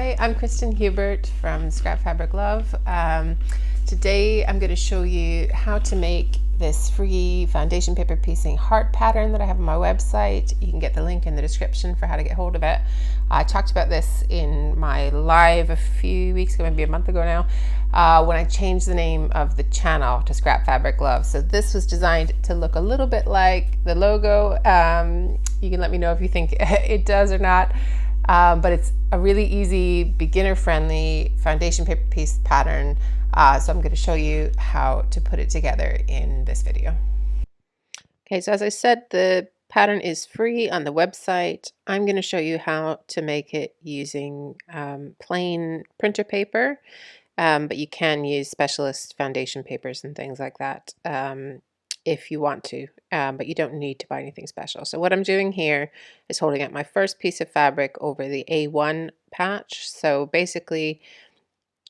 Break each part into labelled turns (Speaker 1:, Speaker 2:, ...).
Speaker 1: Hi, I'm Kristen Hubert from Scrap Fabric Love. Today I'm going to show you how to make this free foundation paper piecing heart pattern that I have on my website. You can get the link in the description for how to get hold of it. I talked about this in my live a few weeks ago, maybe a month ago now, when I changed the name of the channel to Scrap Fabric Love. So this was designed to look a little bit like the logo. You can let me know if you think it does or not. But it's a really easy, beginner-friendly foundation paper piece pattern. So I'm going to show you how to put it together in this video. Okay, so as I said, the pattern is free on the website. I'm going to show you how to make it using plain printer paper, but you can use specialist foundation papers and things like that if you want to, but you don't need to buy anything special. So what I'm doing here is holding up my first piece of fabric over the A1 patch. So basically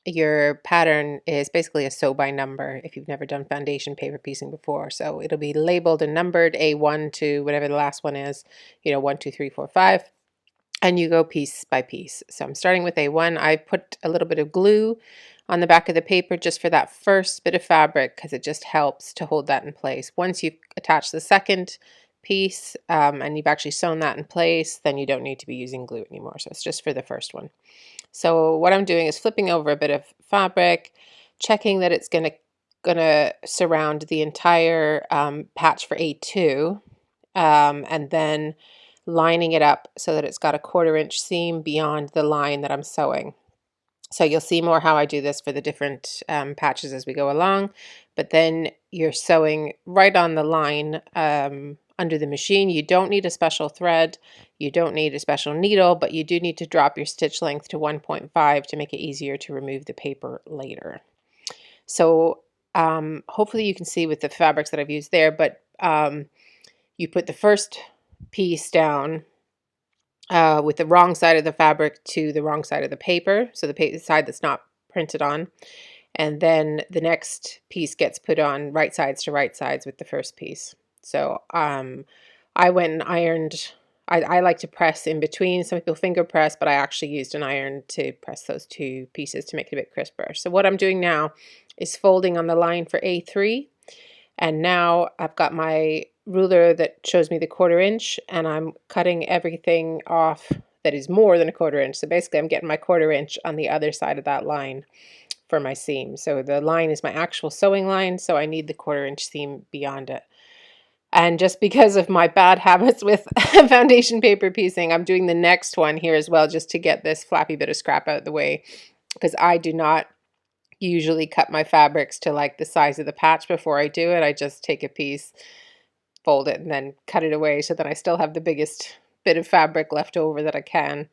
Speaker 1: your pattern is basically a sew by number if you've never done foundation paper piecing before. So it'll be labeled and numbered A1 to whatever the last one is, 1, 2, 3, 4, 5, and you go piece by piece. So I'm starting with A1. I put a little bit of glue on the back of the paper just for that first bit of fabric because it just helps to hold that in place. Once you've attached the second piece and you've actually sewn that in place, then you don't need to be using glue anymore. So it's just for the first one. So what I'm doing is flipping over a bit of fabric, checking that it's gonna surround the entire patch for A2, and then lining it up so that it's got a 1/4 inch seam beyond the line that I'm sewing. So you'll see more how I do this for the different patches as we go along, but then you're sewing right on the line under the machine. You don't need a special thread, you don't need a special needle, but you do need to drop your stitch length to 1.5 to make it easier to remove the paper later. So hopefully you can see with the fabrics that I've used there, but you put the first piece down with the wrong side of the fabric to the wrong side of the paper, so the side that's not printed on, and then the next piece gets put on right sides to right sides with the first piece. So I went and ironed. I like to press in between. Some people finger press, but I actually used an iron to press those two pieces to make it a bit crisper. So what I'm doing now is folding on the line for A3, and now I've got my ruler that shows me the 1/4 inch, and I'm cutting everything off that is more than a 1/4 inch. So basically I'm getting my 1/4 inch on the other side of that line for my seam. So the line is my actual sewing line, so I need the 1/4 inch seam beyond it. And just because of my bad habits with foundation paper piecing, I'm doing the next one here as well, just to get this flappy bit of scrap out of the way, because I do not usually cut my fabrics to like the size of the patch before I do it. I just take a piece, fold it, and then cut it away so that I still have the biggest bit of fabric left over that I can.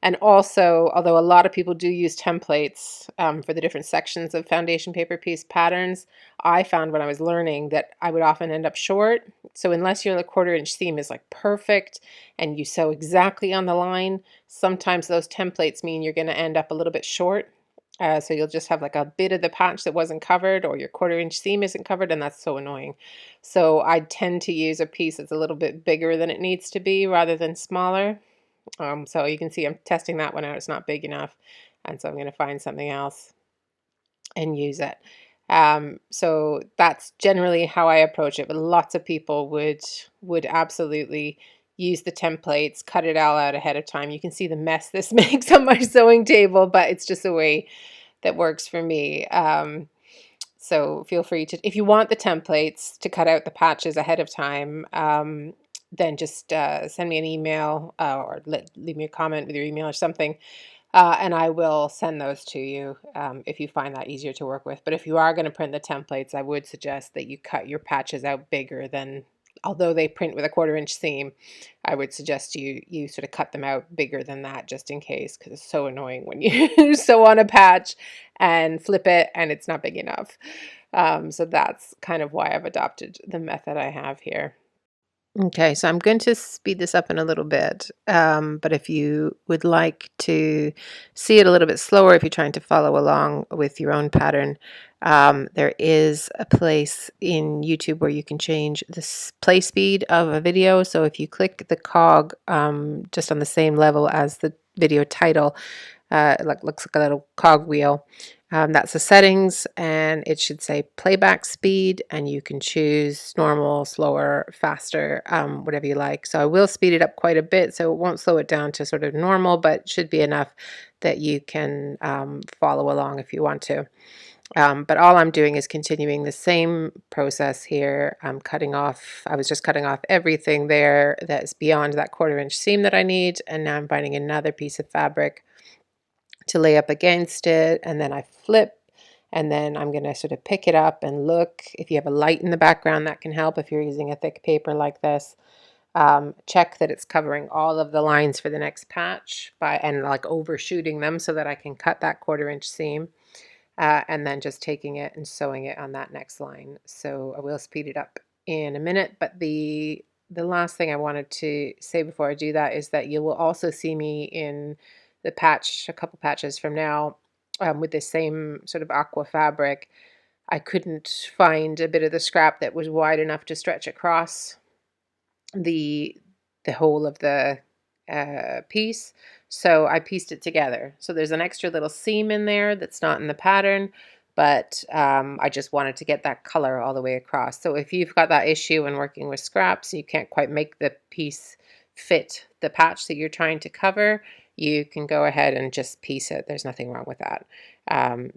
Speaker 1: And also, although a lot of people do use templates for the different sections of foundation paper piece patterns, I found when I was learning that I would often end up short. So unless your 1/4 inch seam is like perfect and you sew exactly on the line, sometimes those templates mean you're going to end up a little bit short. So you'll just have like a bit of the patch that wasn't covered, or your 1/4 inch seam isn't covered, and that's so annoying. So I tend to use a piece that's a little bit bigger than it needs to be rather than smaller. So you can see I'm testing that one out. It's not big enough, and so I'm going to find something else and use it. So that's generally how I approach it, but lots of people would absolutely use the templates, cut it all out ahead of time. You can see the mess this makes on my sewing table, but it's just a way that works for me. So feel free to, if you want the templates to cut out the patches ahead of time, then just send me an email or leave me a comment with your email or something, and I will send those to you if you find that easier to work with. But if you are going to print the templates, I would suggest that you cut your patches out bigger than, although they print with a 1/4 inch seam, I would suggest you sort of cut them out bigger than that just in case, because it's so annoying when you sew on a patch and flip it and it's not big enough. So that's kind of why I've adopted the method I have here. Okay, so I'm going to speed this up in a little bit, but if you would like to see it a little bit slower, if you're trying to follow along with your own pattern, there is a place in YouTube where you can change the play speed of a video. So if you click the cog just on the same level as the video title, It looks like a little cog wheel. That's the settings, and it should say playback speed, and you can choose normal, slower, faster, whatever you like. So I will speed it up quite a bit, so it won't slow it down to sort of normal, but should be enough that you can follow along if you want to. But all I'm doing is continuing the same process here. I was just cutting off everything there that's beyond that 1/4 inch seam that I need, and now I'm finding another piece of fabric to lay up against it, and then I flip, and then I'm going to sort of pick it up and look. If you have a light in the background, that can help if you're using a thick paper like this. Check that it's covering all of the lines for the next patch and like overshooting them so that I can cut that 1/4 inch seam. And then just taking it and sewing it on that next line. So I will speed it up in a minute, but the last thing I wanted to say before I do that is that you will also see me in the patch, a couple patches from now, with the same sort of aqua fabric. I couldn't find a bit of the scrap that was wide enough to stretch across the whole of the piece, so I pieced it together. So there's an extra little seam in there that's not in the pattern, but I just wanted to get that color all the way across. So if you've got that issue when working with scraps, you can't quite make the piece fit the patch that you're trying to cover, you can go ahead and just piece it. There's nothing wrong with that.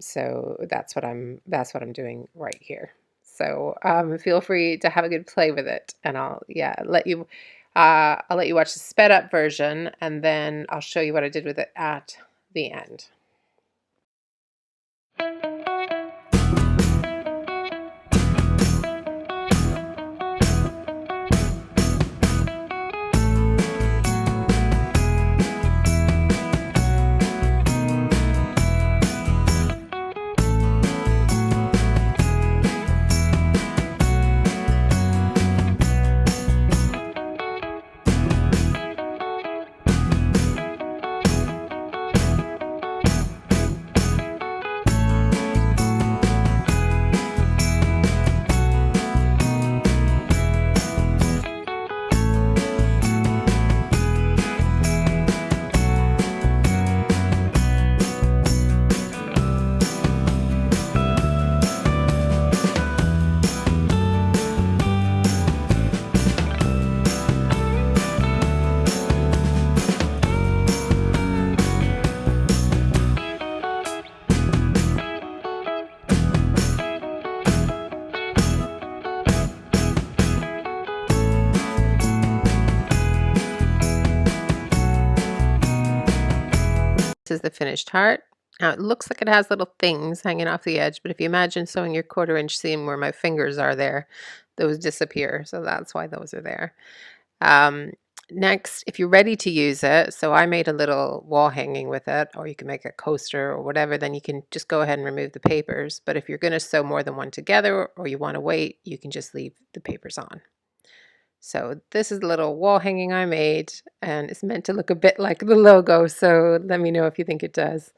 Speaker 1: So that's what I'm doing right here. So feel free to have a good play with it, and I'll let you watch the sped up version, and then I'll show you what I did with it at the end. This is the finished heart. Now it looks like it has little things hanging off the edge, but if you imagine sewing your 1/4 inch seam where my fingers are there, those disappear. So that's why those are there. Next, if you're ready to use it, so I made a little wall hanging with it, or you can make a coaster or whatever, then you can just go ahead and remove the papers. But if you're going to sew more than one together, or you want to wait, you can just leave the papers on. So this is the little wall hanging I made, and it's meant to look a bit like the logo, so let me know if you think it does.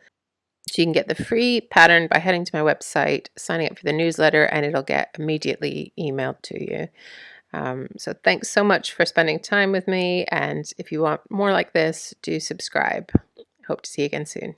Speaker 1: So you can get the free pattern by heading to my website, signing up for the newsletter, and it'll get immediately emailed to you. So thanks so much for spending time with me, and if you want more like this, do subscribe. Hope to see you again soon.